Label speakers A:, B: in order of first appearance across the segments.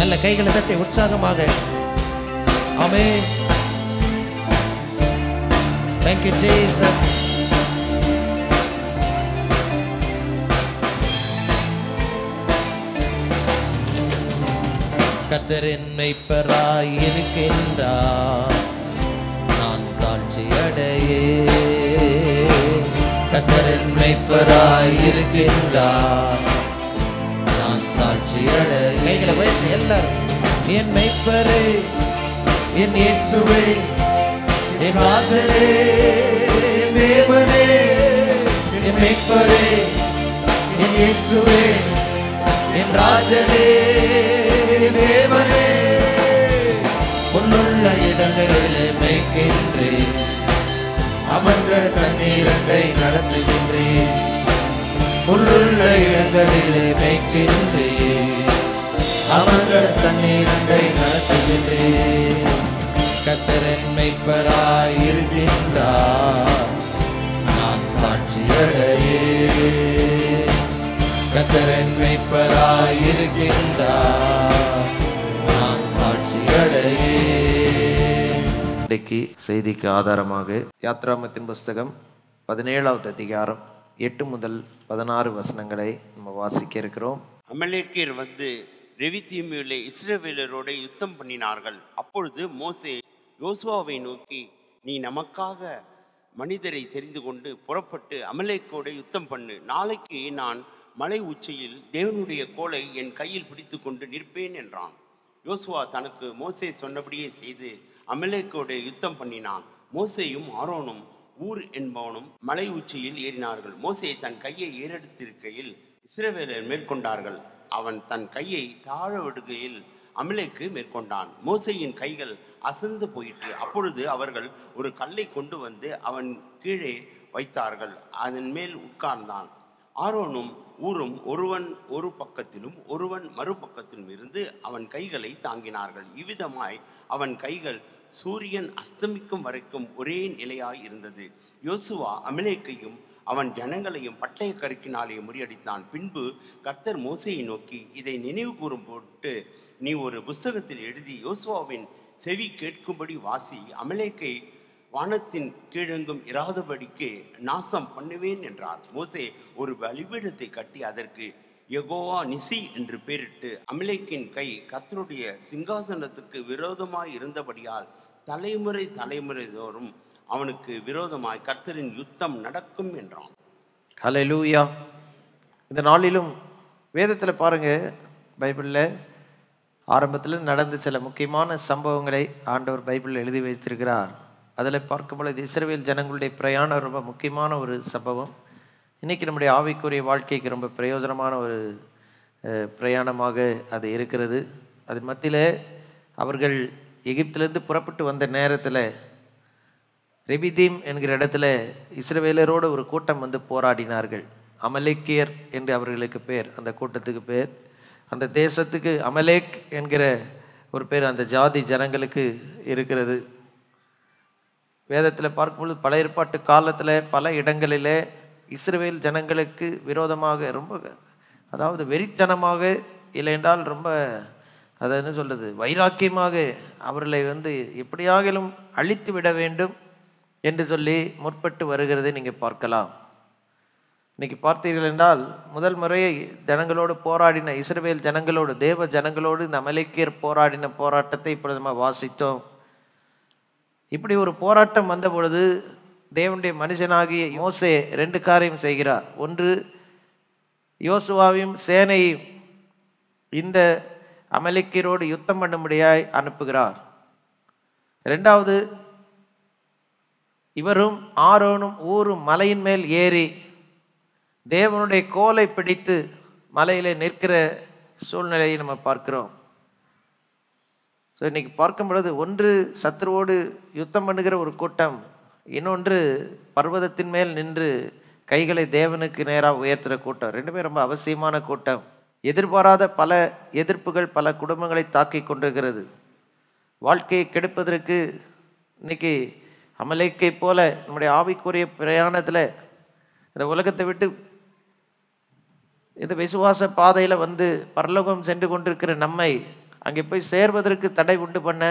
A: நல்ல கைகளை தட்டி உற்சாகமாக ஆமென். Thank you Jesus. கர்த்தர் மேய்ப்பராய் இருக்கின்றார், நான் தாழ்ச்சி அடையே. கர்த்தர் மேய்ப்பராய் இருக்கின்றார், நான் தாழ்ச்சி அடையே. கைகளை உயர்த்தி எல்லாரும், என் மேய்ப்பரே, என் இயேசுவே, என் ராஜனே, என் தேவனே, என் மேய்ப்பரே, என் இயேசுவே, என் ராஜனே, என் தேவனே. புல்லுள்ள இடங்களிலே மேய்க்கின்றேன், அமர்ந்த தண்ணீரண்டை நடத்துகின்றேன். புல்லுள்ள இடங்களிலே மேய்க்கின்றேன், அமர்ந்த தண்ணீரண்டை நடத்துகின்றேன். கர்த்தர் மேய்ப்பராய் இருக்கின்றார், நான் தாழ்ச்சி அடையேன். கர்த்தர் மேய்ப்பராய் இருக்கின்றார், நான் தாழ்ச்சி அடையேன். இன்றைக்கு செய்திக்கு ஆதாரமாக யாத்ராமத்தின் புஸ்தகம் 17வது அதிகாரம் 8 முதல் 16 வசனங்களை நம்ம வாசிக்க இருக்கிறோம்.
B: அமலேக்கியர் வந்து ரெவிதீமிலே இஸ்ரவேலரோடு யுத்தம் பண்ணினார்கள். அப்பொழுது மோசே யோசுவாவை நோக்கி, நீ நமக்காக மனிதரை தெரிந்து கொண்டு புறப்பட்டு அமலேக்கோடு யுத்தம் பண்ணு. நாளைக்கு நான் மலை உச்சியில் தேவனுடைய கோலை என் கையில் பிடித்து கொண்டு நிற்பேன் என்றான். யோசுவா தனக்கு மோசே சொன்னபடியே செய்து அமலேக்கோடு யுத்தம் பண்ணினான். மோசேயும் ஆரோனும் ஊர் என்பவனும் மலை உச்சியில் ஏறினார்கள். மோசே தன் கையை ஏறெடுத்திருக்கையில் இஸ்ரவேலர் மேற்கொண்டார்கள். அவன் தன் கையை தாழ விடுகையில் அமலேக்கு மேற்கொண்டான். மோசேயின் கைகள் அசந்து போயிற்று. அப்பொழுது அவர்கள் ஒரு கல்லை கொண்டு வந்து அவன் கீழே வைத்தார்கள். அதன் மேல் உட்கார்ந்தான். ஆரோனும் ஊரும் ஒருவன் ஒரு பக்கத்திலும் ஒருவன் மறுபக்கத்திலும் இருந்து அவன் கைகளை தாங்கினார்கள். இவ்விதமாய் அவன் கைகள் சூரியன் அஸ்தமிக்கும் வரைக்கும் ஒரே நிலையாய் இருந்தது. யோசுவா அமலேக்கையும் அவன் ஜனங்களையும் பட்டய கருக்கினாலே முறியடித்தான். பின்பு கர்த்தர் மோசேயை நோக்கி, இதை நினைவு கூறும் போட்டு நீ ஒரு புஸ்தகத்தில் எழுதி யோசுவாவின் செவி கேட்கும்படி வாசி. அமலேக்கை வானத்தின் கீழெங்கும் இராதபடிக்கு நாசம் பண்ணுவேன் என்றார். மோசே ஒரு பலிபீடத்தை கட்டி அதற்கு யெகோவா நிசி என்று பெயரிட்டு, அமலேக்கின் கை கர்த்தருடைய சிங்காசனத்துக்கு விரோதமாய் இருந்தபடியால் தலைமுறை தலைமுறை தோறும் அவனுக்கு விரோதமாய் கர்த்தரின் யுத்தம் நடக்கும் என்றான்.
A: ஹல்லேலூயா. இந்த நாளிலும் வேதத்தில் பாருங்க, பைபிளில் ஆரம்பத்தில் நடந்த சில முக்கியமான சம்பவங்களை ஆண்டவர் பைபிளில் எழுதி வைத்திருக்கிறார். அதில் பார்க்கும்பொழுது இஸ்ரவேல் ஜனங்களுடைய பிரயாணம் ரொம்ப முக்கியமான ஒரு சம்பவம். இன்றைக்கி நம்முடைய ஆவிக்குரிய வாழ்க்கைக்கு ரொம்ப பிரயோஜனமான ஒரு பிரயாணமாக அது இருக்கிறது. அது மத்தியில் அவர்கள் எகிப்திலிருந்து புறப்பட்டு வந்த நேரத்தில் ரெவிதீம் என்கிற இடத்துல இஸ்ரவேலரோடு ஒரு கூட்டம் வந்து போராடினார்கள். அமலேக்கியர் என்று அவர்களுக்கு பேர், அந்த கூட்டத்துக்கு பேர். அந்த தேசத்துக்கு அமலேக் என்கிற ஒரு பேர் அந்த ஜாதி ஜனங்களுக்கு இருக்கிறது. வேதத்தில் பார்க்கும்பொழுது பல ஏற்பாட்டு காலத்தில் பல இடங்களில் இஸ்ரவேல் ஜனங்களுக்கு விரோதமாக ரொம்ப, அதாவது வெறித்தனமாக, இல்லையென்றால் ரொம்ப அதை என்ன சொல்கிறது, வைராக்கியமாக அவர்களை வந்து எப்படியாகிலும் அழித்து விட வேண்டும் என்று சொல்லி முற்பட்டு வருகிறதை நீங்கள் பார்க்கலாம். இன்னைக்கு பார்த்தீர்கள் என்றால் முதல் முறையை ஜனங்களோடு போராடின இஸ்ரவேல் ஜனங்களோடு, தேவ ஜனங்களோடு இந்த அமலேக்கியர் போராடின போராட்டத்தை இப்பொழுது நம்ம வாசித்தோம். இப்படி ஒரு போராட்டம் வந்த பொழுது தேவனுடைய மனுஷனாகிய மோசே 2 காரியம் செய்கிறார். ஒன்று, யோசுவாவையும் சேனையும் இந்த அமலேக்கியரோடு யுத்தம் பண்ணும்படியாய் அனுப்புகிறார். 2வது, இவரும் ஆரோனும் ஊரும் மலையின் மேல் ஏறி தேவனுடைய கோலை பிடித்து மலையில நிற்கிற சூழ்நிலையை நம்ம பார்க்கிறோம். ஸோ இன்னைக்கு பார்க்கும் பொழுது ஒன்று சத்துருவோடு யுத்தம் பண்ணுகிற ஒரு கூட்டம், இன்னொன்று பர்வதத்தின் மேல் நின்று கைகளை தேவனுக்கு நேராக உயர்த்துகிற கூட்டம். 2மே ரொம்ப அவசியமான கூட்டம். எதிர்பாராத பல எதிர்ப்புகள் பல குடும்பங்களை தாக்கி கொண்டிருக்கிறது. வாழ்க்கையை கெடுப்பதற்கு இன்னைக்கு அமலேக்கை போல நம்முடைய ஆவிக்குரிய பிரயாணத்தில் இந்த உலகத்தை விட்டு இந்த விசுவாச பாதையில் வந்து பரலோகம் சென்று கொண்டிருக்கிற நம்மை அங்கே போய் சேர்வதற்கு தடை உண்டு பண்ண,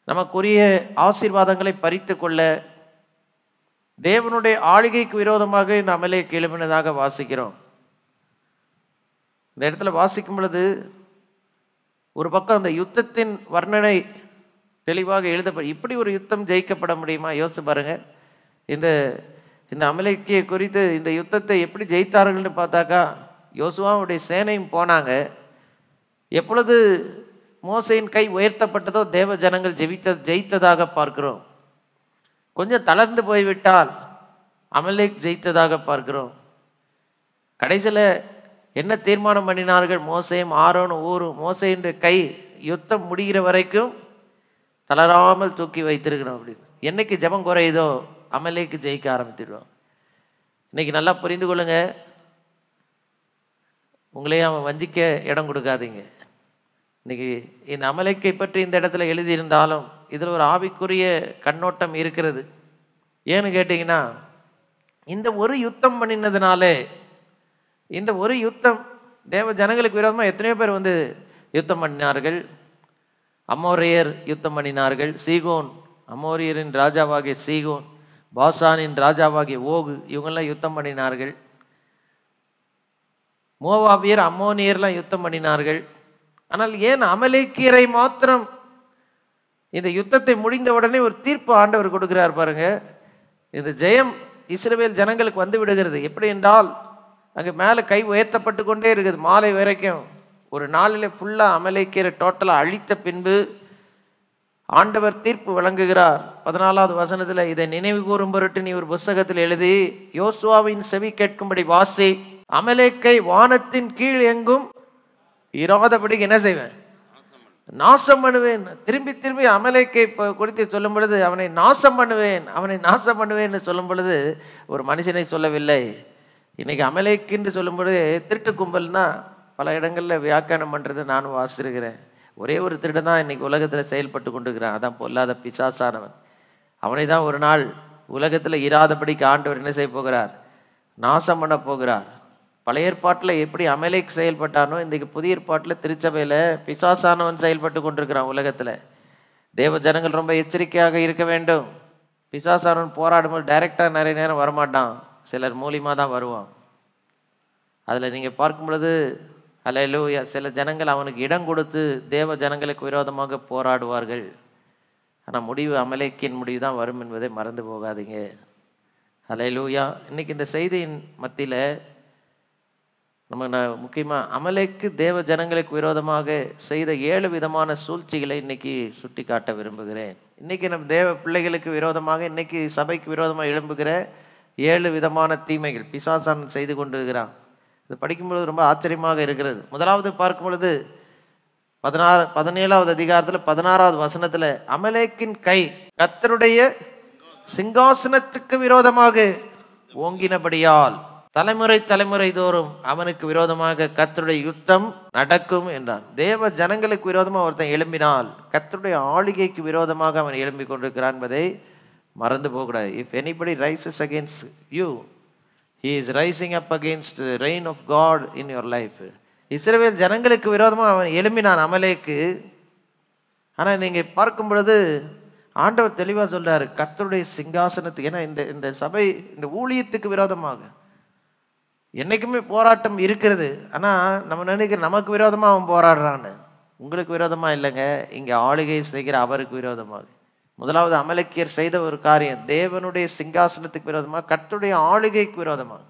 A: நமக்குரிய ஆசீர்வாதங்களை பறித்து கொள்ள தேவனுடைய ஆளுகைக்கு விரோதமாக இந்த அமலேக்கு எழுப்பினதாக வாசிக்கிறோம். இந்த இடத்துல வாசிக்கும் பொழுது ஒரு பக்கம் அந்த யுத்தத்தின் வர்ணனை தெளிவாக எழுதப்படும். இப்படி ஒரு யுத்தம் ஜெயிக்கப்பட முடியுமா? யோசிச்சு பாருங்க. இந்த இந்த அமலேக்கியை குறித்து இந்த யுத்தத்தை எப்படி ஜெயித்தார்கள்னு பார்த்தாக்கா, யோசுவாவுடைய சேனையும் போனாங்க. எப்பொழுது மோசையின் கை உயர்த்தப்பட்டதோ தேவ ஜனங்கள் ஜெயித்ததாக பார்க்கிறோம். கொஞ்சம் தளர்ந்து போய்விட்டால் அமலேக் ஜெயித்ததாக பார்க்கிறோம். கடைசியில் என்ன தீர்மானம் பண்ணினார்கள்? மோசேயும் ஆரோனும் ஊரும் மோசேயின் கை யுத்தம் முடிகிற வரைக்கும் தளராமல் தூக்கி வைத்திருக்கணும் அப்படின்னு. என்னைக்கு ஜெபம் குறையுதோ அமலேக்கு ஜெயிக்க ஆரம்பித்திடுவோம். இன்னைக்கு நல்லா புரிந்து கொள்ளுங்க. உங்களையும் அவன் வஞ்சிக்க இடம் கொடுக்காதீங்க. இன்னைக்கு இந்த அமலேக்கை பற்றி இந்த இடத்துல எழுதியிருந்தாலும் இதில் ஒரு ஆவிக்குரிய கண்ணோட்டம் இருக்கிறது. ஏன்னு கேட்டிங்கன்னா, இந்த ஒரு யுத்தம் பண்ணினதுனாலே, இந்த ஒரு யுத்தம் தேவ ஜனங்களுக்கு விரோதமாக எத்தனையோ பேர் வந்து யுத்தம் பண்ணினார்கள். அமோரியர் யுத்தம் பண்ணினார்கள். சீகோன், அமோரியரின் ராஜாவாகிய சீகோன், பாசானின் ராஜாவாகிய ஓகு, இவங்கெல்லாம் யுத்தம் பண்ணினார்கள். மோவாபியர், அம்மோனியர்லாம் யுத்தம் பண்ணினார்கள். ஆனால் ஏன் அமலேக்கியரை மாத்திரம் இந்த யுத்தத்தை முடிந்த உடனே ஒரு தீர்ப்பு ஆண்டவர் கொடுக்கிறார் பாருங்க. இந்த ஜெயம் இஸ்ரவேல் ஜனங்களுக்கு வந்து விடுகிறது. எப்படி என்றால், அங்கே மேலே கை உயர்த்தப்பட்டு கொண்டே இருக்குது மாலை வரைக்கும். ஒரு நாளில் ஃபுல்லாக அமலேக்கியரை டோட்டலாக அழித்த பின்பு ஆண்டவர் தீர்ப்பு வழங்குகிறார். 14வது வசனத்தில், இதை நினைவு கூறும் பொருட்டு நீ ஒரு புஸ்தகத்தில் எழுதி யோசுவாவின் செவி கேட்கும்படி வாசி, அமலேக்கை வானத்தின் கீழ் எங்கும் இராதபடி என்ன செய்வேன்? நாசம் பண்ணுவேன். திரும்பி திரும்பி அமலேக்கை குறித்து சொல்லும் பொழுது அவனை நாசம் பண்ணுவேன், அவனை நாசம் பண்ணுவேன் சொல்லும் பொழுது ஒரு மனுஷனை சொல்லவில்லை. இன்னைக்கு அமலேக்குன்னு சொல்லும் பொழுது திருட்டு கும்பல் தான் பல இடங்களில் வியாக்கியானம் பண்ணுறது நானும் வாசிச்சிருக்கிறேன். ஒரே ஒரு திருடன் தான் இன்னைக்கு உலகத்தில் செயல்பட்டு கொண்டிருக்கிறான். அதான் பொல்லாத பிசாசானவன். அவனை தான் ஒரு நாள் உலகத்தில் இராதபடிக்கு ஆண்டவர் என்ன செய்ய போகிறார்? நாசம் பண்ண போகிறார். பழைய ஏற்பாட்டில் எப்படி அமலேக் செயல்பட்டானோ, இன்றைக்கு புதிய ஏற்பாட்டில் திருச்சபையில் பிசாசானவன் செயல்பட்டு கொண்டிருக்கிறான் உலகத்தில். தேவ ஜனங்கள் ரொம்ப எச்சரிக்கையாக இருக்க வேண்டும். பிசாசானவன் போராடும்போது டைரெக்டாக நிறைய நேரம் வரமாட்டான், சிலர் மூலியமாக தான் வருவான். அதில் நீங்கள் பார்க்கும் பொழுது அல்லேலூயா, சில ஜனங்கள் அவனுக்கு இடம் கொடுத்து தேவ ஜனங்களுக்கு விரோதமாக போராடுவார்கள். ஆனால் முடிவு அமலேக்கின் முடிவு தான் வரும் என்பதை மறந்து போகாதீங்க. அல்லேலூயா. இன்னைக்கு இந்த செய்தியின் மத்தியில் நம்ம முக்கியமாக அமலேக்கு தேவ ஜனங்களுக்கு விரோதமாக செய்த 7 விதமான சூழ்ச்சிகளை இன்னைக்கு சுட்டி காட்ட விரும்புகிறேன். இன்னைக்கு நம்ம தேவ பிள்ளைகளுக்கு விரோதமாக, இன்னைக்கு சபைக்கு விரோதமாக எழும்புகிற 7 விதமான தீமைகள் பிசாசான் செய்து கொண்டிருக்கிறான். இது படிக்கும்பொழுது ரொம்ப ஆச்சரியமாக இருக்கிறது. முதலாவது பார்க்கும் பொழுது 17வது அதிகாரத்தில் 16வது வசனத்தில், அமலேக்கின் கை கர்த்தருடைய சிங்காசனத்துக்கு விரோதமாக ஓங்கினபடியால் தலைமுறை தலைமுறை தோறும் அவனுக்கு விரோதமாக கர்த்தருடைய யுத்தம் நடக்கும் என்றான். தேவ ஜனங்களுக்கு விரோதமாக ஒருத்தன் எழும்பினால் கர்த்தருடைய ஆளுகைக்கு விரோதமாக அவன் எழும்பிக் கொண்டிருக்கிறான் என்பதை மறந்து போகக்கூடாது. If anybody rises against you, he is rising up against the reign of God in your life. இஸ்ரவேல் ஜனங்களுக்கு விரோதமாக அவன் எழும்பினான் அமலேக்கு. ஆனால் நீங்கள் பார்க்கும் பொழுது ஆண்டவர் தெளிவாக சொல்றாரு, கர்த்தருடைய சிங்காசனத்துக்கு. ஏன்னா இந்த சபை, இந்த ஊழியத்துக்கு விரோதமாக என்னைக்குமே போராட்டம் இருக்கிறது. ஆனால் நம்ம நினைக்கிற நமக்கு விரோதமாக அவன் போராடுறான்னு. உங்களுக்கு விரோதமாக இல்லைங்க, இங்கே ஆளுகை செய்கிற அவருக்கு விரோதமாக. முதலாவது அமலேக்கியர் செய்த ஒரு காரியம், தேவனுடைய சிங்காசனத்துக்கு விரோதமாக, கர்த்தருடைய ஆளுகைக்கு விரோதமாக,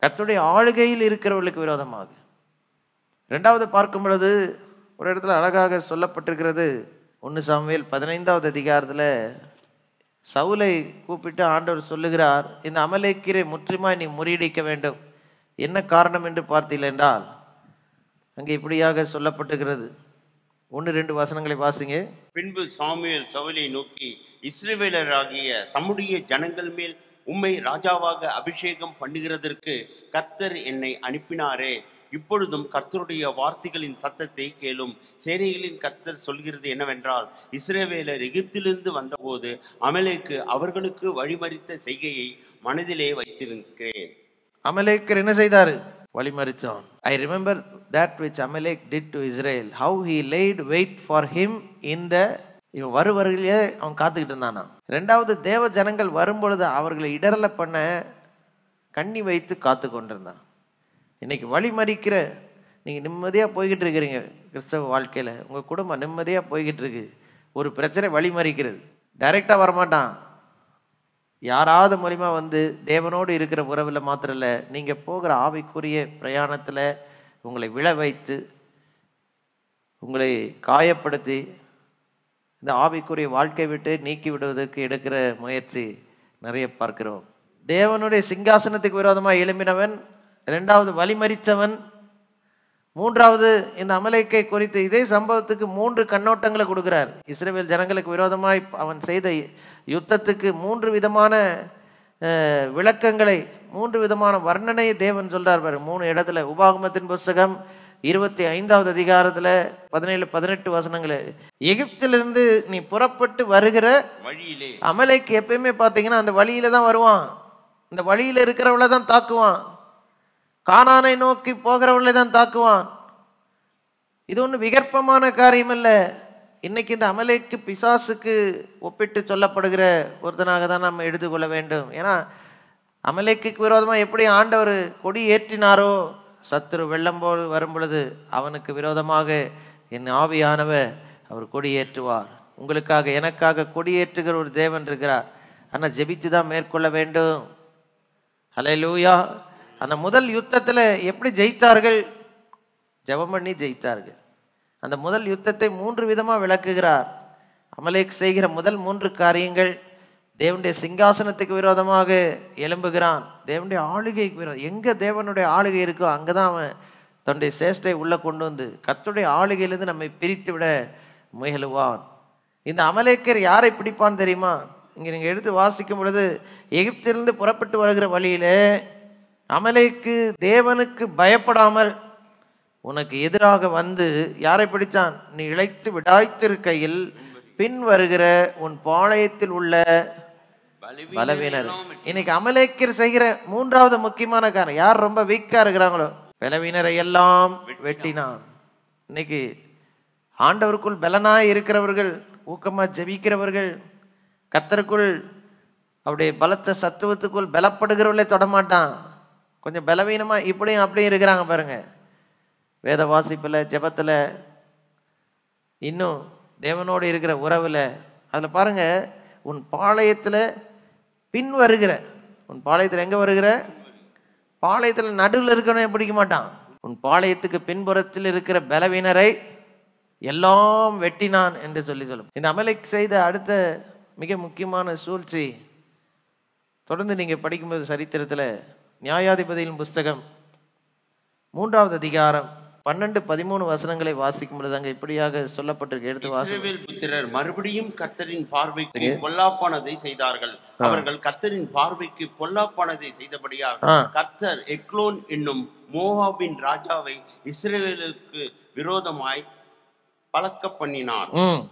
A: கர்த்தருடைய ஆளுகையில் இருக்கிறவர்களுக்கு விரோதமாக. ரெண்டாவது பார்க்கும் பொழுது ஒரு இடத்துல அழகாக சொல்லப்பட்டிருக்கிறது. 1 சாமுவேல் 15வது அதிகாரத்தில் சவுலை கூப்பிட்டு ஆண்டவர் சொல்லுகிறார், இந்த அமலேக்கியரை முற்றிலுமாய் நீ முறியடிக்க வேண்டும். என்ன காரணம் என்று பார்த்தீர்கள் என்றால் அங்கே இப்படியாக சொல்லப்பட்டிருக்கிறது. 1-2 வசனங்களை வாசிங்க.
B: பின்பு சாமுவேல் சவுலை நோக்கி, இஸ்ரவேலராகிய தம்முடைய ஜனங்கள் மேல் உம்மை ராஜாவாக அபிஷேகம் பண்ணுகிறதற்கு கர்த்தர் என்னை அனுப்பினாரே. இப்பொழுதும் கர்த்தருடைய வார்த்தைகளின் சத்தத்தை கேளும். சேனைகளின் கர்த்தர் சொல்கிறது என்னவென்றால், இஸ்ரவேலர் எகிப்திலிருந்து வந்தபோது அமலேக்கு அவர்களுக்கு வழிமறித்த செய்கையை மனதிலே வைத்திருக்கிறேன்.
A: அமலேக்கர் என்ன செய்தாரு? வழிமறிச்சான். I remember that which Amalek did to Israel, how he laid wait for him in the, இவன் வருவர்களே அவன் காத்துக்கிட்டு இருந்தானா. ரெண்டாவது, தேவ ஜனங்கள் வரும்பொழுது அவர்களை இடரல பண்ண கண்ணி வைத்து காத்து கொண்டிருந்தான். இன்னைக்கு வழிமறிக்கிற நீங்கள் நிம்மதியாக போய்கிட்டு இருக்கிறீங்க கிறிஸ்தவ வாழ்க்கையில், உங்கள் குடும்பம் நிம்மதியாக போய்கிட்டு இருக்கு. ஒரு பிரச்சனை வழிமறிக்கிறது, டைரெக்டாக வரமாட்டான், யாராவது மூலிமா வந்து தேவனோடு இருக்கிற உறவில் மாத்திரம் இல்லை, நீங்கள் போகிற ஆவிக்குரிய பிரயாணத்தில் உங்களை விழ வைத்து உங்களை காயப்படுத்தி இந்த ஆவிக்குரிய வாழ்க்கை விட்டு நீக்கி விடுவதற்கு எடுக்கிற முயற்சி நிறைய பார்க்கிறோம். தேவனுடைய சிங்காசனத்துக்கு விரோதமாக எழும்பினவன், ரெண்டாவது வழிமறித்தவன், மூன்றாவது இந்த அமலேக்கை குறித்து இதே சம்பவத்துக்கு 3 கண்ணோட்டங்களை கொடுக்கிறார். இஸ்ரவேல் ஜனங்களுக்கு விரோதமாய் அவன் செய்த யுத்தத்துக்கு 3 விதமான விளக்கங்களை, 3 விதமான வர்ணனையை தேவன் சொல்றார் பாரு 3 இடத்துல. உபாகமத்தின் புஸ்தகம் 25வது அதிகாரத்தில் 17-18 வசனங்கள். எகிப்திலிருந்து நீ புறப்பட்டு வருகிற
B: வழியிலே,
A: அமலேக்கு எப்பயுமே பார்த்தீங்கன்னா அந்த வழியில தான் வருவான், இந்த வழியில இருக்கிறவளை தான் தாக்குவான், கானானை நோக்கி போகிறவர்களை தான் தாக்குவான். இது ஒன்றும் விகற்பமான காரியம் அல்ல. இன்னைக்கு இந்த அமலேக்கு பிசாசுக்கு ஒப்பிட்டு சொல்லப்படுகிற ஒருத்தனாக தான் நம்ம எடுத்துக்கொள்ள வேண்டும். ஏன்னா அமலேக்கு விரோதமாக எப்படி ஆண்டவர் கொடி ஏற்றினாரோ, சத்துரு வெள்ளம் போல் வரும் பொழுது அவனுக்கு விரோதமாக என் ஆவியானவர் அவர் கொடி ஏற்றுவார். உங்களுக்காக எனக்காக கொடி ஏற்றுகிற ஒரு தேவன் இருக்கிறார். ஆனால் ஜெபித்து தான் மேற்கொள்ள வேண்டும். ஹல்லேலூயா. அந்த முதல் யுத்தத்தில் எப்படி ஜெயித்தார்கள்? ஜெபம் பண்ணி ஜெயித்தார்கள். அந்த முதல் யுத்தத்தை 3 விதமாக விளக்குகிறார். அமலேக் செய்கிற முதல் 3 காரியங்கள், தேவனுடைய சிங்காசனத்துக்கு விரோதமாக எழும்புகிறான், தேவனுடைய ஆளுகைக்கு விரோதம். எங்கே தேவனுடைய ஆளுகை இருக்கோ அங்கே தான் அவன் தன்னுடைய சேஷ்டை உள்ளே கொண்டு வந்து கர்த்தருடைய ஆளுகையிலிருந்து நம்மை பிரித்து விட முயலுவான். இந்த அமலேக்கர் யாரை பிடிப்பான்னு தெரியுமா? இங்கே நீங்கள் எடுத்து வாசிக்கும் பொழுது, எகிப்திலிருந்து புறப்பட்டு வருகிற வழியிலே அமலேக்கு தேவனுக்கு பயப்படாமல் உனக்கு எதிராக வந்து யாரை பிடித்தான்? நீ இளைத்து விடாய்த்திருக்கையில் பின் வருகிற உன் பாளையத்தில் உள்ள பலவீனர். இன்னைக்கு அமலேக்கர் செய்கிற 3வது முக்கியமான காரணம், யார் ரொம்ப வீக்கா இருக்கிறாங்களோ பலவீனரை எல்லாம் வெட்டினான். இன்னைக்கு ஆண்டவருக்குள் பலனாய் இருக்கிறவர்கள், ஊக்கமா ஜெபிக்கிறவர்கள், கர்த்தருக்குள் அவருடைய பலத்த சத்துவத்துக்குள் பலப்படுகிறவர்களே தொடமாட்டான். கொஞ்சம் பலவீனமா இப்படியும் அப்படியும் இருக்கிறாங்க பாருங்க. வேத வாசிப்பில், ஜெபத்தில், இன்னும் தேவனோடு இருக்கிற உறவில், அதில் பாருங்க, உன் பாளையத்தில் பின் வருகிற, உன் பாளையத்தில் எங்கே வருகிற? பாளையத்தில் நடுவில் இருக்கிறவனே பிடிக்க மாட்டான். உன் பாளையத்துக்கு பின்புறத்தில் இருக்கிற பலவீனரை எல்லாம் வெட்டினான் என்று சொல்லும். இந்த அமலேக் செய்த அடுத்த மிக முக்கியமான சூழ்ச்சி, தொடர்ந்து நீங்கள் படிக்கும்போது சரித்திரத்தில் நியாயாதிபதியின் புஸ்தகம் 3வது அதிகாரம் 12-13 வசனங்களை வாசிக்கும் பொழுது அங்கே இப்படியாக சொல்லப்பட்டிருக்கு. எடுத்து
B: இஸ்ரவேல் புத்திரர் மறுபடியும் கர்த்தரின் பார்வைக்கு பொல்லாப்பானதை செய்தார்கள். அவர்கள் கர்த்தரின் பார்வைக்கு பொல்லாப்பானதை செய்தபடியால் கர்த்தர் எக்லோன் என்னும் மோவாபின் ராஜாவை இஸ்ரவேலுக்கு விரோதமாய் பழக்க பண்ணினார்.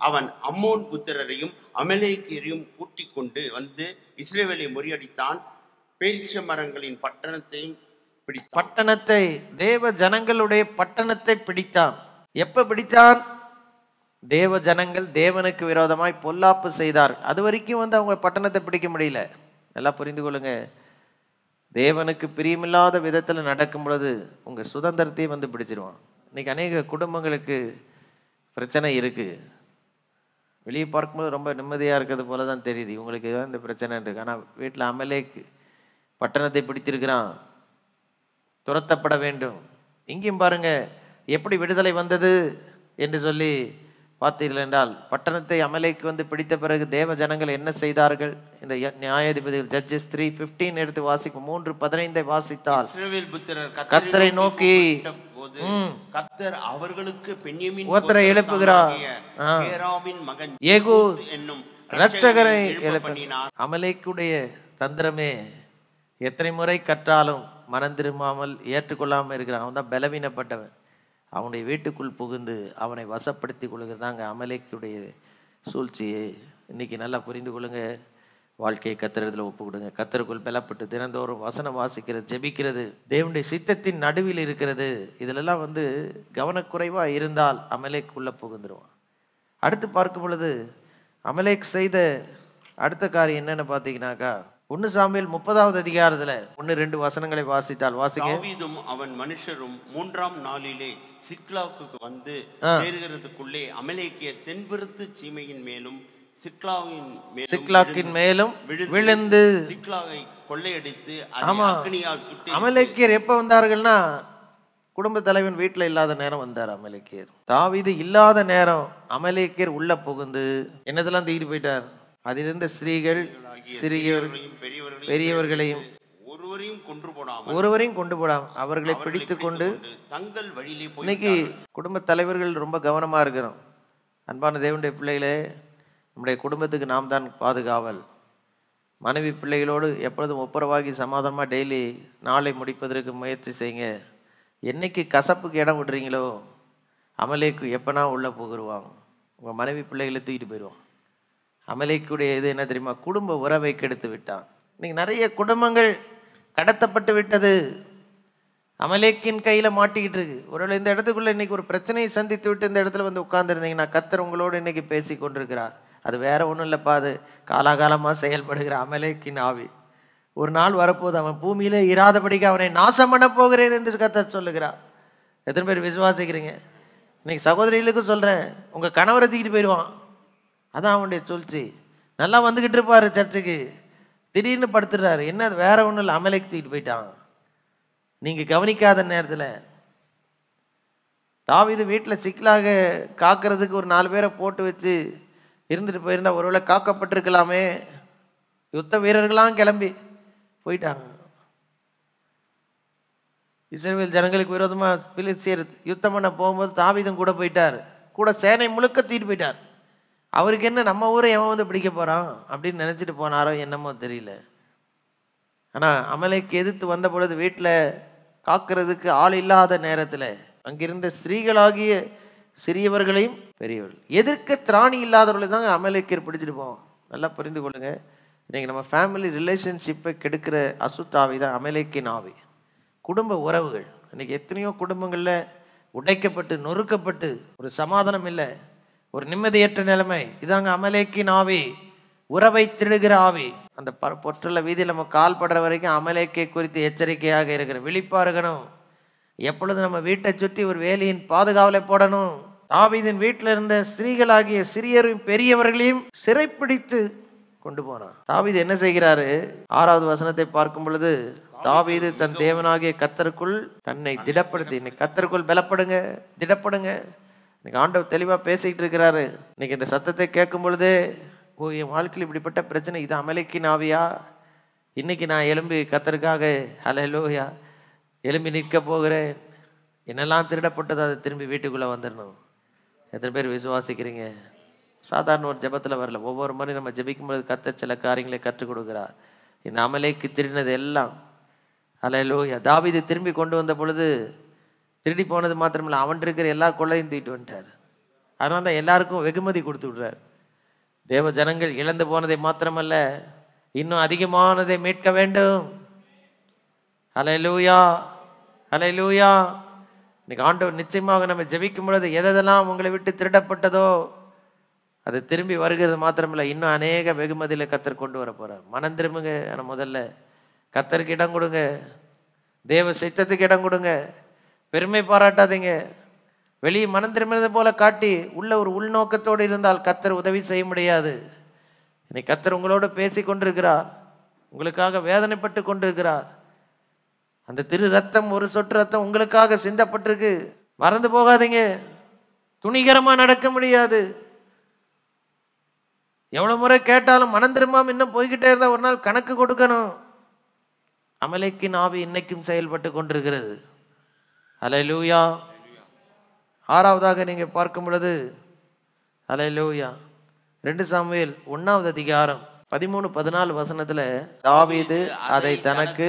B: அவன் அம்மோன் புத்திரரையும் அமலேக்கியரையும் கூட்டிக் கொண்டு வந்து இஸ்ரவேலை முறியடித்தான். பேரிச்ச மரங்களின் பட்டணத்தையும் பிடித்தான்.
A: பட்டணத்தை, தேவ ஜனங்களுடைய பட்டணத்தை பிடித்தான். எப்ப பிடித்தான்? தேவ ஜனங்கள் தேவனுக்கு விரோதமாய் பொல்லாப்பு செய்தார். அது வரைக்கும் வந்து அவங்க பட்டணத்தை பிடிக்க முடியல. நல்லா புரிந்து கொள்ளுங்க. தேவனுக்கு பிரியமில்லாத விதத்தில் நடக்கும் பொழுது உங்க சுதந்திரத்தையும் வந்து பிடிச்சிருவான். இன்னைக்கு அநேக குடும்பங்களுக்கு பிரச்சனை இருக்கு. வெளியே பார்க்கும்போது ரொம்ப நிம்மதியாக இருக்கிறது போல தான் தெரியுது, இவங்களுக்கு ஏதோ இந்த பிரச்சனை இருக்கு. ஆனால் வீட்டில் அமலேக் பட்டணத்தை பிடித்திருக்கிறான், துரத்தப்பட வேண்டும். இங்கேயும் பாருங்க எப்படி விடுதலை வந்தது என்று சொல்லி பார்த்தீர்கள் என்றால், பட்டணத்தை அமலேக்கு வந்து பிடித்த பிறகு தேவ ஜனங்கள் என்ன செய்தார்கள்? இந்த நியாயாதிபதிகள் Judges 3:15 எடுத்து வாசிக்கும். 3:15 வாசித்தால், கர்த்தரை நோக்கி
B: கர்த்தர் அவர்களுக்கு பென்யமீன்
A: ஒருத்தரை எழுப்புகிறார்,
B: மகன்
A: ஏகூத்
B: என்னும்
A: இரட்சகரை எழுப்பினார். அமலேக்குடைய தந்திரமே எத்தனை முறை கற்றாலும் மனம் திரும்பாமல் ஏற்றுக்கொள்ளாமல் இருக்கிறான். அவன் தான் பலவீனப்பட்டவன். அவனுடைய வீட்டுக்குள் புகுந்து அவனை வசப்படுத்தி கொள்ளுகிறதாங்க அமலேக்குடைய சூழ்ச்சியே. இன்னைக்கு நல்லா புரிந்து கொள்ளுங்க. வாழ்க்கையை கர்த்தரிடத்தில் ஒப்பு கொடுங்க. கர்த்தருக்குள் பலப்பட்டு தினந்தோறும் வசனம் வாசிக்கிறது, ஜெபிக்கிறது, தேவனுடைய சித்தத்தின் நடுவில் இருக்கிறது. இதிலெல்லாம் கவனக்குறைவாக இருந்தால் அமலேக்குள்ளே புகுந்துருவான். அடுத்து பார்க்கும் பொழுது அமலேக் செய்த அடுத்த காரியம் என்னன்னு பார்த்தீங்கன்னாக்கா 1 சாமுவேல் 30வது அதிகாரத்தில் 1-2 வசனங்களை வாசித்தால் வாசிங்க.
B: தாவீதும் அவன் மனுஷரும் 3ஆம் நாளிலே சிக்லாகுக்கு வந்து சேருகிறதுக்குள்ளே அமலேக்கியர் தென்புறத்து சீமையின் மேலும்
A: சிக்லாக்கின் மேலும் விழுந்து
B: சிக்லாகை கொள்ளையடித்து அக்கினியால் சுட்டு.
A: அமலேக்கியர் எப்ப வந்தார்கள்னா குடும்ப தலைவன் வீட்டில் இல்லாத நேரம் வந்தார் அமலேக்கியர். தாவீது இல்லாத நேரம் அமலேக்கியர் உள்ள புகுந்து என்னதெல்லாம் தூக்கிட்டு போயிட்டார். அதிலிருந்த ஸ்திரீகள், பெரியவர்களையும் ஒருவரையும் கொண்டு போடாம அவர்களை பிடித்து கொண்டு
B: தங்கள் வழியிலே.
A: இன்னைக்கு குடும்ப தலைவர்கள் ரொம்ப கவனமா இருக்கிறோம். அன்பான தேவனுடைய பிள்ளைகளே, நம்முடைய குடும்பத்துக்கு நாம் தான் பாதுகாவல். மனைவி பிள்ளைகளோடு எப்பொழுதும் ஒப்புரவாகி சமாதானமாக டெய்லி நாளை முடிப்பதற்கு முயற்சி செய்யுங்க. என்னைக்கு கசப்புக்கு இடம் விடுறீங்களோ அமலேக்கு எப்போனா உள்ளே போகிடுவாங்க. உங்கள் மனைவி பிள்ளைகளை தூக்கிட்டு போயிடுவான். அமலேக்குடைய இது என்ன தெரியுமா? குடும்ப உறவை கெடுத்து விட்டான். இன்னைக்கு நிறைய குடும்பங்கள் கடத்தப்பட்டு விட்டது, அமலேக்கின் கையில் மாட்டிக்கிட்டு இருக்கு. ஒருவேளை இந்த இடத்துக்குள்ளே இன்னைக்கு ஒரு பிரச்சனையை சந்தித்து விட்டு இந்த இடத்துல வந்து உட்கார்ந்துருந்தீங்கன்னா கர்த்தர் உங்களோடு இன்னைக்கு பேசி கொண்டிருக்கிறார். அது வேற ஒன்றும் இல்லைப்பா, அது காலாகாலமாக செயல்படுகிற அமலேக்கின் ஆவி. ஒரு நாள் வரப்போது அவன் பூமியிலே இராதபடிக்கு அவனை நாசம் பண்ண போகிறேன் என்று கர்த்தர் சொல்லுகிறார். எத்தனை பேர் விசுவாசிக்கிறீங்க? இன்னைக்கு சகோதரிகளுக்கும் சொல்கிறேன், உங்கள் கணவரை தூக்கிட்டு போயிடுவான். அதான் அவனுடைய சொல்ச்சி. நல்லா வந்துக்கிட்டு இருப்பார் சர்ச்சுக்கு, திடீர்னு படுத்துடுறாரு. என்ன அது வேற ஒன்றும் இல்லை, அமலேக்கு தூக்கிட்டு போயிட்டான். நீங்கள் கவனிக்காத நேரத்தில் தாவீது வீட்டில் சிக்கலாக காக்கிறதுக்கு ஒரு 4 பேரை போட்டு வச்சு இருந்துட்டு போயிருந்தா ஒருவேளை காக்கப்பட்டிருக்கலாமே. யுத்த வீரர்களாம் கிளம்பி போயிட்டாங்க. இஸ்ரவேல் ஜனங்களுக்கு விரோதமாக பிலிஸ்தியர் யுத்தம் பண்ண போகும்போது தாவீதும் கூட போயிட்டார். கூட சேனை முழுக்க தூக்கிட்டு போயிட்டார். அவருக்கு என்ன நம்ம ஊரை எவன் வந்து பிடிக்க போகிறான் அப்படின்னு நினச்சிட்டு போனாரோ என்னமோ தெரியல. ஆனால் அமலேக்கு எதிர்த்து வந்த பொழுது வீட்டில் காக்கிறதுக்கு ஆள் இல்லாத நேரத்தில் அங்கிருந்த ஸ்திரீகளாகிய சிறியவர்களையும் பெரியவர்கள் எதிர்க்க திராணி இல்லாதவர்களை தாங்க அமலேக்கியர் பிடிச்சிட்டு போவோம். நல்லா புரிந்து கொள்ளுங்க. இன்னைக்கு நம்ம ஃபேமிலி ரிலேஷன்ஷிப்பை கெடுக்கிற அசுத்தாவி தான் அமலேக்கின் ஆவி. குடும்ப உறவுகள் இன்னைக்கு எத்தனையோ குடும்பங்களில் உடைக்கப்பட்டு நொறுக்கப்பட்டு ஒரு சமாதானம் இல்லை, ஒரு நிம்மதியற்ற நிலைமை. இதாங்க அமலேக்கின் ஆவி, உறவை திருடுகிற ஆவி. அந்த பொற்றல வீதியில் நம்ம கால் படுற வரைக்கும் அமலேக்கை குறித்து எச்சரிக்கையாக இருக்கிற விழிப்பா இருக்கணும். எப்பொழுது நம்ம வீட்டை சுற்றி ஒரு வேலியின் பாதுகாவலை போடணும். தாவீதின் வீட்டில் இருந்த ஸ்திரீகளாகிய சிறியரையும் பெரியவர்களையும் சிறைப்பிடித்து கொண்டு போனான். தாவீது என்ன செய்கிறாரு? 6வது வசனத்தை பார்க்கும் பொழுது தாவீது தன் தேவனாகிய கர்த்தருக்குள் தன்னை திடப்படுத்தி, இன்னைக்கு கர்த்தருக்குள் பலப்படுங்க, திடப்படுங்க. இன்னைக்கு ஆண்டவர் தெளிவாக பேசிக்கிட்டு இருக்கிறாரு. இன்னைக்கு இந்த சத்தத்தை கேட்கும் பொழுதே, ஓ என் வாழ்க்கையில் இப்படிப்பட்ட பிரச்சனை, இது அமலேக்கின் ஆவியா? இன்னைக்கு நான் எழும்பி கர்த்தருக்காக ஹல்லேலூயா எழும்பி நிற்க போகிறேன். என்னெல்லாம் திருடப்பட்டதோ அதை திரும்பி வீட்டுக்குள்ளே வந்துடணும். எத்தனை பேர் விசுவாசிக்கிறீங்க? சாதாரண ஒரு ஜெபத்தில் வரல. ஒவ்வொரு முறையும் நம்ம ஜெபிக்கும்போது கர்த்தர் சில காரியங்களை கற்றுக் கொடுக்குறார். இந்த அமலேக்கு திருடினது எல்லாம் ஹல்லேலூயா தாவீது திரும்பி கொண்டு வந்த பொழுது திருடி போனது மாத்திரமில்லை, அவன் இருக்கிற எல்லா கொள்ளையும் தூக்கிட்டு வந்துட்டார். அதனால தான் எல்லாருக்கும் வெகுமதி கொடுத்து விடுறார். தேவ ஜனங்கள் இழந்து போனதை மாத்திரமல்ல, இன்னும் அதிகமானதை மீட்க வேண்டும். ஹல்லேலூயா ஹல்லேலூயா. இன்னைக்கு ஆண்டவர் நிச்சயமாக நம்ம ஜெபிக்கும் பொழுது எதெல்லாம் உங்களை விட்டு திருடப்பட்டதோ அது திரும்பி வருகிறது மாத்திரமில்லை, இன்னும் அநேக வெகுமதியில் கர்த்தர் கொண்டு வர போகிறார். மனம் திரும்புங்க. ஆனால் முதல்ல கர்த்தருக்கு இடம் கொடுங்க, தேவ சித்தத்துக்கு இடம் கொடுங்க. பெருமை பாராட்டாதீங்க. வெளியே மனம் திரும்பினது போல காட்டி உள்ள ஒரு உள்நோக்கத்தோடு இருந்தால் கர்த்தர் உதவி செய்ய முடியாது. இன்னைக்கு கர்த்தர் உங்களோட பேசி கொண்டிருக்கிறார், உங்களுக்காக வேதனைப்பட்டு கொண்டிருக்கிறார். அந்த திரு ரத்தம், ஒரு சொட்டு ரத்தம் உங்களுக்காக சிந்தப்பட்டிருக்கு. மறந்து போகாதீங்க. துணிகரமாக நடக்க முடியாது. எவ்வளோ முறை கேட்டாலும் மனம் திரும்பாம இன்னும் போய்கிட்டே இருந்தால் ஒரு நாள் கணக்கு கொடுக்கணும். அமலேக்கின் ஆவி இன்னைக்கும் செயல்பட்டு கொண்டிருக்கிறது. ஹல்லேலூயா. 6வதாக நீங்க பார்க்கும் பொழுது ஹல்லேலூயா 2 சாமுவேல் 1வது அதிகாரம் 13-14 வசனத்துல தாவீது அதை தனக்கு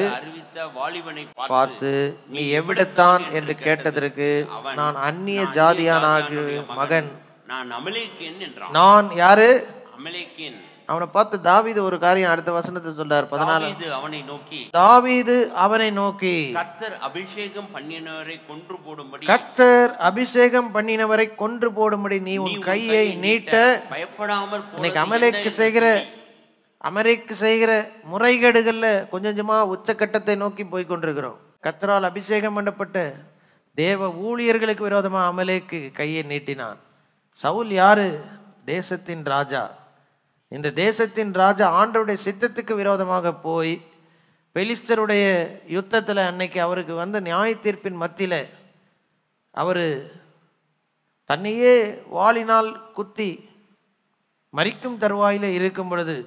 A: பார்த்து, நீ எவ்விடத்தான் என்று கேட்டதற்கு, நான் அந்நிய ஜாதியான மகன்,
B: நான் அமலேக்கியன் என்றான்.
A: நான் யாரு?
B: அமலேக்கியன்.
A: அவனை பார்த்து தாவீது ஒரு காரியம் அடுத்த வசனத்தை சொல்றார். 14.
B: தாவீது அவனை நோக்கி
A: கர்த்தர் அபிஷேகம் பண்ணினவரை கொன்று போடும்படி நீ உன் கையை நீட்ட பயப்படாமல். இன்னைக்கு அமெரிக்க செய்கிற முறைகேடுகள்ல கொஞ்சம் கொஞ்சமா உச்சக்கட்டத்தை நோக்கி போய் கொண்டிருக்கிறோம். கர்த்தரால் அபிஷேகம் பண்ணப்பட்ட தேவ ஊழியர்களுக்கு விரோதமா அமலேக்கு கையை நீட்டினான். சவுல் யாரு? தேசத்தின் ராஜா. இந்த தேசத்தின் ராஜா ஆண்டவருடைய சித்தத்துக்கு விரோதமாக போய் பெலிஸ்தருடைய யுத்தத்தில் அன்னைக்கு அவருக்கு வந்த நியாய தீர்ப்பின் மத்தியில் அவர் தன்னையே வாளினால் குத்தி மரிக்கும் தருவாயில் இருக்கும் பொழுது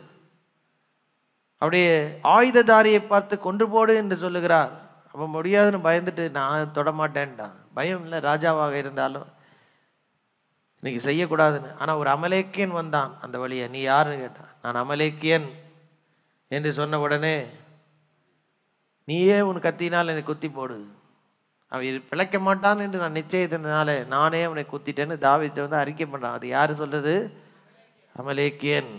A: அப்படியே ஆயுததாரியை பார்த்து கொன்று போடு என்று சொல்லுகிறார். அவன் முடியாதுன்னு பயந்துட்டு நான் தொடமாட்டேன்ட்டான். பயம் இல்லை, ராஜாவாக இருந்தாலும் இன்னைக்கு செய்யக்கூடாதுன்னு. ஆனால் ஒரு அமலேக்கியன் வந்தான் அந்த வழியை. நீ யாருன்னு கேட்டான். நான் அமலேக்கியன் என்று சொன்ன உடனே நீயே உன் கத்தினால் என்னை குத்தி போடு, அவன் பிழைக்க மாட்டான் என்று நான் நிச்சயத்தினால நானே அவனை குத்திட்டேன்னு தாவீது வந்து அறிக்கை பண்ணுறான். அது யார் சொல்றது? அமலேக்கியன்.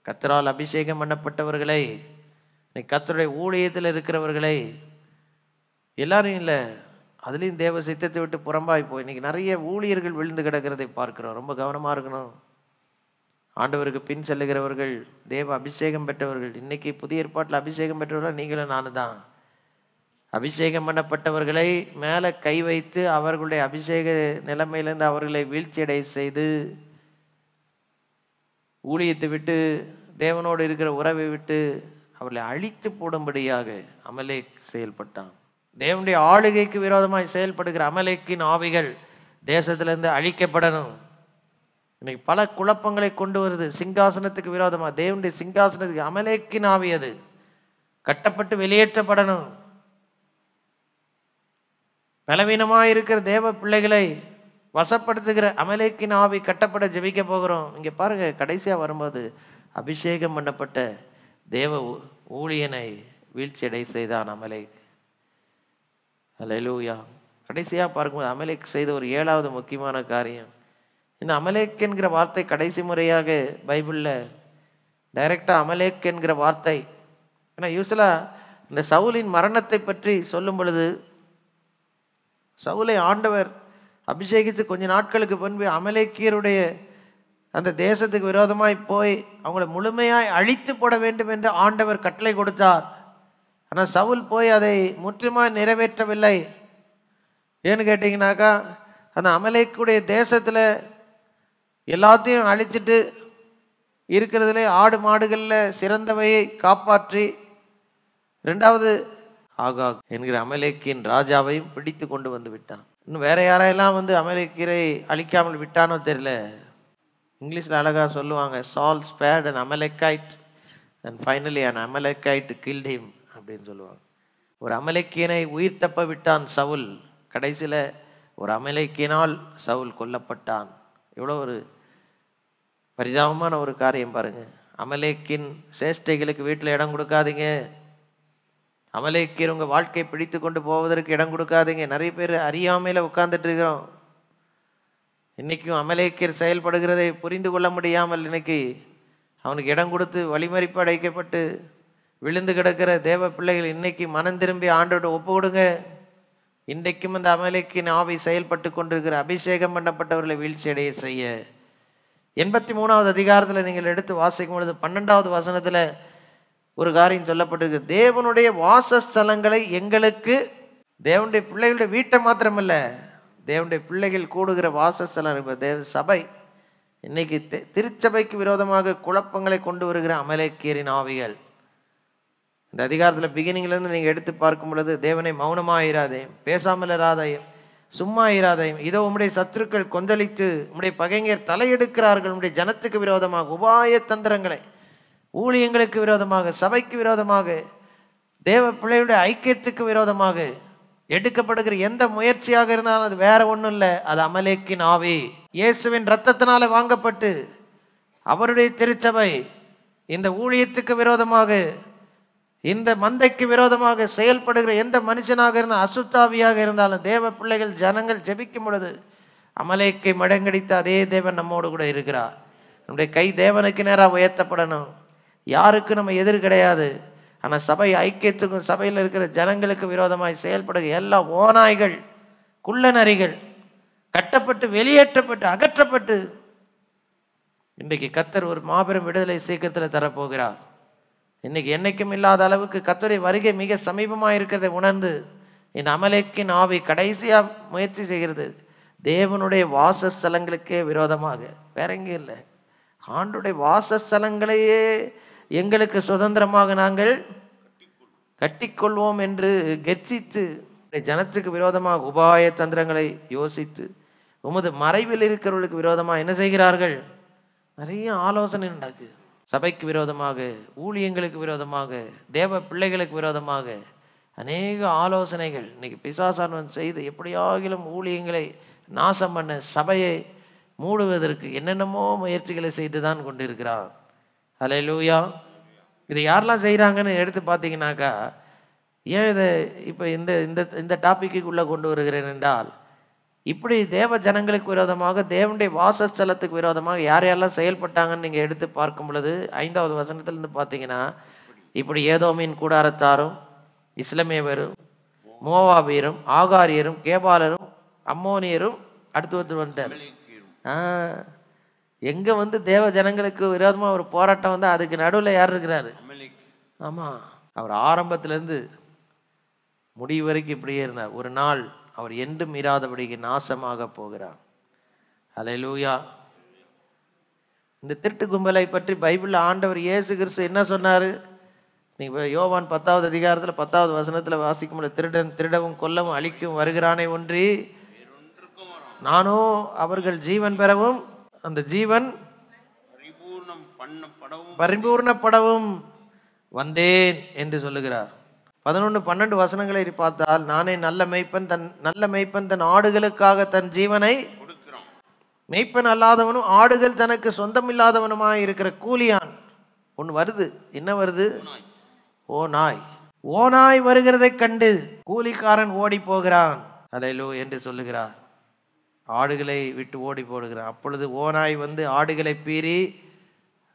A: கர்த்தரால் அபிஷேகம் பண்ணப்பட்டவர்களை, கர்த்தருடைய ஊழியத்தில் இருக்கிறவர்களை எல்லாரும் இல்லை, அதுலேயும் தேவ சித்தத்தை விட்டு புறம்பாய் போய் இன்னைக்கு நிறைய ஊழியர்கள் விழுந்து கிடக்கிறதை பார்க்கிறோம். ரொம்ப கவனமாக இருக்கணும். ஆண்டவருக்கு பின் செல்லுகிறவர்கள், தேவ அபிஷேகம் பெற்றவர்கள். இன்னைக்கு புதிய ஏற்பாட்டில் அபிஷேகம் பெற்றவர்கள் நீங்களும் நானும் தான். அபிஷேகம் பண்ணப்பட்டவர்களை மேலே கை வைத்து அவர்களுடைய அபிஷேக நிலைமையிலேருந்து அவர்களை வீழ்ச்சியடை செய்து ஊழியத்தை விட்டு தேவனோடு இருக்கிற உறவை விட்டு அவர்களை அழித்து போடும்படியாக அமலேக் செயல்பட்டான். தேவனுடைய ஆளுகைக்கு விரோதமாய் செயல்படுகிற அமலேக்கின் ஆவிகள் தேசத்திலிருந்து அழிக்கப்படணும். இன்னைக்கு பல குழப்பங்களை கொண்டு வருது. சிங்காசனத்துக்கு விரோதமாக, தேவனுடைய சிங்காசனத்துக்கு அமலேக்கின் ஆவி அது கட்டப்பட்டு வெளியேற்றப்படணும். பலவீனமாக இருக்கிற தேவ பிள்ளைகளை வசப்படுத்துகிற அமலேக்கின் ஆவி கட்டப்பட ஜெபிக்க போகிறோம். இங்கே பாருங்க, கடைசியாக வரும்போது அபிஷேகம் பண்ணப்பட்ட தேவ ஊழியனை வீழ்ச்சியடை செய்தான் அமலேக். அல்லேலூயா. கடைசியாக பார்க்கும்போது அமலேக் செய்த ஒரு 7வது முக்கியமான காரியம். இந்த அமலேக் என்கிற வார்த்தை கடைசி முறையாக பைபிளில் டைரக்டாக அமலேக் என்கிற வார்த்தை, ஏன்னா யூஸ்வலாக இந்த சவுலின் மரணத்தை பற்றி சொல்லும் பொழுது சவுலை ஆண்டவர் அபிஷேகித்து கொஞ்ச நாட்களுக்கு முன்பு அமலேக்கியருடைய அந்த தேசத்துக்கு விரோதமாய் போய் அவங்கள முழுமையாய் அழித்து போட வேண்டும் என்று ஆண்டவர் கட்டளை கொடுத்தார். ஆனால் சவுல் போய் அதை முற்றிலுமாய் நிறைவேற்றவில்லை. ஏன்னு கேட்டிங்கனாக்கா, அந்த அமலேக்குடைய தேசத்தில் எல்லாத்தையும் அழிச்சிட்டு இருக்கிறதுல ஆடு மாடுகளில் சிறந்தவையை காப்பாற்றி 2வது ஆகாக் என்கிற அமலேக்கின் ராஜாவையும் பிடித்து கொண்டு வந்து விட்டான். இன்னும் வேற யாரையெல்லாம் வந்து அமலேக்கியரை அழிக்காமல் விட்டானோ தெரியல. இங்கிலீஷில் அழகாக சொல்லுவாங்க, Saul spared and Amalekite and finally and Amalekite killed him அப்படின்னு சொல்லுவாங்க. ஒரு அமலேக்கியனை உயிர் தப்ப விட்டான் சவுல். கடைசியில் ஒரு அமலேக்கியனால் சவுல் கொல்லப்பட்டான். எவ்வளோ ஒரு பரிதாபமான ஒரு காரியம் பாருங்க. அமலேக்கின் சேஷ்டைகளுக்கு வீட்டில் இடம் கொடுக்காதீங்க. அமலேக்கியர் உங்கள் வாழ்க்கையை பிடித்து கொண்டு போவதற்கு இடம் கொடுக்காதீங்க. நிறைய பேர் அறியாமையில் உட்கார்ந்துட்டு இருக்கிறோம். இன்றைக்கும் அமலேக்கியர் செயல்படுகிறதை புரிந்து கொள்ள முடியாமல் இன்னைக்கு அவனுக்கு இடம் கொடுத்து வழிமறிப்பு அடைக்கப்பட்டு விழுந்து கிடக்கிற தேவ பிள்ளைகள் இன்னைக்கு மனம் திரும்பி ஆண்டோடு ஒப்பு கொடுங்க. இன்றைக்கும் அந்த அமலேக்கின் ஆவி செயல்பட்டு கொண்டிருக்கிற அபிஷேகம் பண்ணப்பட்டவர்களை வீழ்ச்சி அடைய செய்ய 83வது அதிகாரத்தில் நீங்கள் எடுத்து வாசிக்கும் பொழுது 12வது வசனத்தில் ஒரு காரியம் சொல்லப்பட்டிருக்கு. தேவனுடைய வாசஸ்தலங்களை எங்களுக்கு, தேவனுடைய பிள்ளைகளுடைய வீட்டை மாத்திரமல்ல, தேவனுடைய பிள்ளைகள் கூடுகிற வாசஸ்தலம் தேவ சபை. இன்னைக்கு திருச்சபைக்கு விரோதமாக குழப்பங்களை கொண்டு வருகிற அமலேக்கியரின் ஆவிகள். இந்த அதிகாரத்தில் பிகினிங்லேருந்து நீங்கள் எடுத்து பார்க்கும் பொழுது, தேவனை மௌனமாக இராதையும், பேசாமல் இராதையும், சும்மா இராதையும், இதோ உம்முடைய சத்துருக்கள் கொந்தளித்து உம்முடைய பகைஞர் தலையெடுக்கிறார்கள், உம்முடைய ஜனத்துக்கு விரோதமாக உபாய தந்திரங்களை, ஊழியங்களுக்கு விரோதமாக, சபைக்கு விரோதமாக, தேவ பிள்ளைகளுடைய ஐக்கியத்துக்கு விரோதமாக எடுக்கப்படுகிற எந்த முயற்சியாக இருந்தாலும் அது வேற ஒன்றும் இல்லை, அது அமலேக்கின் ஆவி. இயேசுவின் இரத்தத்தினால வாங்கப்பட்டு அவருடைய திருச்சபை இந்த ஊழியத்துக்கு விரோதமாக, இந்த மந்தைக்கு விரோதமாக செயல்படுகிற எந்த மனுஷனாக இருந்தால், அசுத்தாவியாக இருந்தாலும், தேவ பிள்ளைகள் ஜனங்கள் ஜெபிக்கும் பொழுது அமலேக்கை மடங்கடித்த அதே தேவன் நம்மோடு கூட இருக்கிறார். நம்முடைய கை தேவனுக்கு நேராக உயர்த்தப்படணும். யாருக்கு நம்ம எதிர் கிடையாது. ஆனால் சபை ஐக்கியத்துக்கும் சபையில் இருக்கிற ஜனங்களுக்கு விரோதமாய் செயல்படுகிற எல்லா ஓநாய்கள், குள்ள நரிகள் கட்டப்பட்டு வெளியேற்றப்பட்டு அகற்றப்பட்டு இன்றைக்கு கர்த்தர் ஒரு மாபெரும் விடுதலை சீக்கிரத்தில் தரப்போகிறார். இன்னைக்கு என்னைக்கும் இல்லாத அளவுக்கு கர்த்தருடைய வருகை மிக சமீபமாக இருக்கிறதை உணர்ந்து இந்த அமலேக்கின் ஆவி கடைசியா முயற்சி செய்கிறது தேவனுடைய வாசஸ்தலங்களுக்கே விரோதமாக. வேற எங்கேயும் இல்லை, ஆண்டுடைய வாசஸ்தலங்களையே எங்களுக்கு சுதந்திரமாக நாங்கள் கட்டிக்கொள்வோம் என்று கெர்ச்சித்து ஜனத்துக்கு விரோதமாக உபாய தந்திரங்களை யோசித்து உமது மறைவில் இருக்கிறவர்களுக்கு விரோதமாக என்ன செய்கிறார்கள்? நிறைய ஆலோசனை நடக்கு. சபைக்கு விரோதமாக, ஊழியங்களுக்கு விரோதமாக, தேவ பிள்ளைகளுக்கு விரோதமாக அநேக ஆலோசனைகள் இன்னைக்கு பிசாசானவன் செய்து எப்படியாகிலும் ஊழியங்களை நாசம் பண்ண, சபையை மூடுவதற்கு என்னென்னமோ முயற்சிகளை செய்து தான் கொண்டிருக்கிறார். ஹல்லேலூயா. இதை யாரெல்லாம் செய்கிறாங்கன்னு எடுத்து பார்த்தீங்கன்னாக்கா, ஏன் இதை இப்போ இந்த இந்த இந்த டாப்பிக்குள்ளே கொண்டு வருகிறேன் என்றால், இப்படி தேவ ஜனங்களுக்கு விரோதமாக, தேவனுடைய வாசஸ்தலத்துக்கு விரோதமாக யார் யாரெல்லாம் செயல்பட்டாங்கன்னு நீங்கள் எடுத்து பார்க்கும் பொழுது 5வது வசனத்திலிருந்து பார்த்தீங்கன்னா, இப்படி ஏதோமின் கூடாரத்தாரும், இஸ்லமேவரும், மோவாபியரும், ஆகாரியரும், கேபாலரும், அம்மோனியரும், அடுத்து ஒருத்தர் வந்துட்டார். எங்கே வந்து தேவ ஜனங்களுக்கு விரோதமாக ஒரு போராட்டம் வந்து அதுக்கு நடுவில் யார் இருக்கிறாரு? ஆமாம், அவர் ஆரம்பத்திலேருந்து முடிவு வரைக்கும் இப்படியே இருந்தார். ஒரு நாள் அவர் என்றும் இராதபடிக்கு நாசமாக போகிறார். ஹல்லேலூயா. இந்த திருட்டு கும்பலை பற்றி பைபிளில் ஆண்டவர் இயேசு கிறிஸ்து என்ன சொன்னார்? நீங்கள் யோவான் 10வது அதிகாரத்தில் 10வது வசனத்தில் வாசிக்கும் போது, திருடன் திருடவும் கொல்லவும் அழிக்கும் வருகிறானே ஒன்றி, நானோ அவர்கள் ஜீவன் பெறவும் அந்த ஜீவன் பரிபூர்ணப்படவும் வந்தேன் என்று சொல்லுகிறார். 11-12 வசனங்களை பார்த்தால், நானே நல்ல மேய்ப்பன் தன் ஆடுகளுக்காக தன் ஜீவனை கொடுக்கிறான். மேய்ப்பன் அல்லாதவனும் ஆடுகள் தனக்கு சொந்தம் இல்லாதவனுமாய் இருக்கிற கூலியான் ஒன்று வருது. என்ன வருது? ஓநாய். ஓநாய் வருகிறதை கண்டு கூலிக்காரன் ஓடி போகிறான். ஹல்லேலூயா என்று சொல்லுகிறார். ஆடுகளை விட்டு ஓடி போடுகிறான். அப்பொழுது ஓநாய் வந்து ஆடுகளை பீறி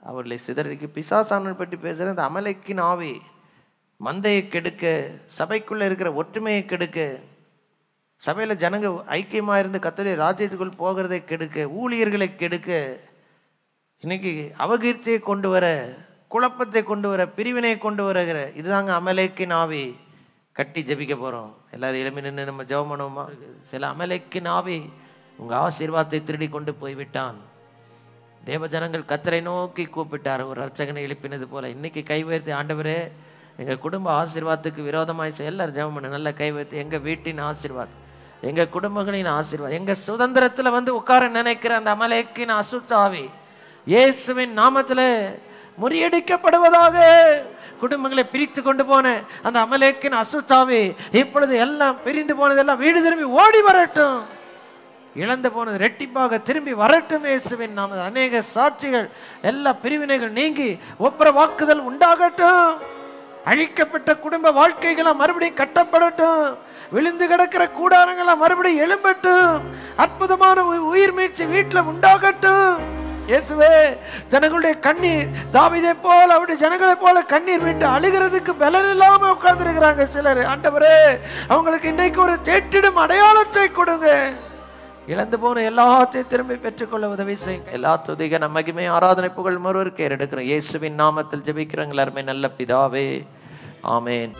A: அவர்களை சிதறடிக்க. பிசாசானவனை பற்றி பேசுகிற இந்த அமலேக்கின் ஆவி மந்தையை கெடுக்க, சபைக்குள்ளே இருக்கிற ஒற்றுமையை கெடுக்க, சபையில் ஜனங்க ஐக்கியமாக இருந்து கர்த்தருடைய ராஜ்யத்துக்குள் போகிறதை கெடுக்க, ஊழியர்களை கெடுக்க, இன்னைக்கு அவகீர்த்தியை கொண்டு வர, குழப்பத்தை கொண்டு வர, பிரிவினை கொண்டு வருகிற இதுதாங்க அமலேக்கின் ஆவி. கட்டி ஜெபிக்க போகிறோம். எல்லாரும் எழுப்பி நின்று நம்ம ஜெபம் பண்ணுவோமா? சில அமலேக்கின் ஆவி உங்கள் ஆசீர்வாதத்தை திருடி கொண்டு போய்விட்டான். தேவ ஜனங்கள் கர்த்தரை நோக்கி கூப்பிட்டார், ஒரு ரட்சகனை எழுப்பினது போல. இன்னைக்கு கை உயர்த்தி, ஆண்டவரே எங்கள் குடும்ப ஆசீர்வாதத்துக்கு விரோதமாய் எல்லாரும் ஜெபம் பண்ண, நல்ல கை உயர்த்தி. எங்கள் வீட்டின் ஆசீர்வாதம், எங்கள் குடும்பங்களின் ஆசீர்வாதம், எங்கள் சுதந்திரத்தில் வந்து உட்கார நினைக்கிற அந்த அமலேக்கின் அசுத்தாவி இயேசுவின் நாமத்தில் முறியடிக்கப்படுவதாக. குடும்பங்களை பிரித்து கொண்டு போன அந்த அமலேக்கின் அசுத்தாவி இப்பொழுது எல்லாம் பிரிந்து போனதெல்லாம் வீடு திரும்பி ஓடி வரட்டும். இழந்து போனது ரெட்டிப்பாக திரும்பி வரட்டும் இயேசுவின் நாமத்தில். அநேக சாட்சிகள், எல்லா பிரிவினைகள் நீங்கி ஒப்புர வாக்குதல் உண்டாகட்டும். அழிக்கப்பட்ட குடும்ப வாழ்க்கைகளை மறுபடியும் கட்டப்படட்டும். விழுந்து கிடக்கிற கூடாரங்களை மறுபடியும் எழும்பட்டும். அற்புதமான உயிர் மீட்சி வீட்டில் உண்டாகட்டும். இயேசுவே, ஜனங்களுடைய கண்ணீர் தாவீதை போல, அவருடைய ஜனங்களை போல கண்ணீர் விட்டு அழுகிறதுக்கு பலன் இல்லாம உட்கார்ந்து இருக்கிறாங்க சிலர். ஆண்டவரே, அவங்களுக்கு இன்னைக்கு ஒரு தேற்றிடும் அடையாளத்தை கொடுங்க. இழந்து போன எல்லாத்தையும் திரும்பி பெற்றுக்கொள்ள உதவி செய்யுங்க. எல்லா துதிக மகிமை ஆராதனை புகழ் ஒருவருக்கு ஏறெடுக்கிறோம். இயேசுவின் நாமத்தில் ஜெபிக்கிறோம் எல்லாருமே நல்ல பிதாவே, ஆமேன்.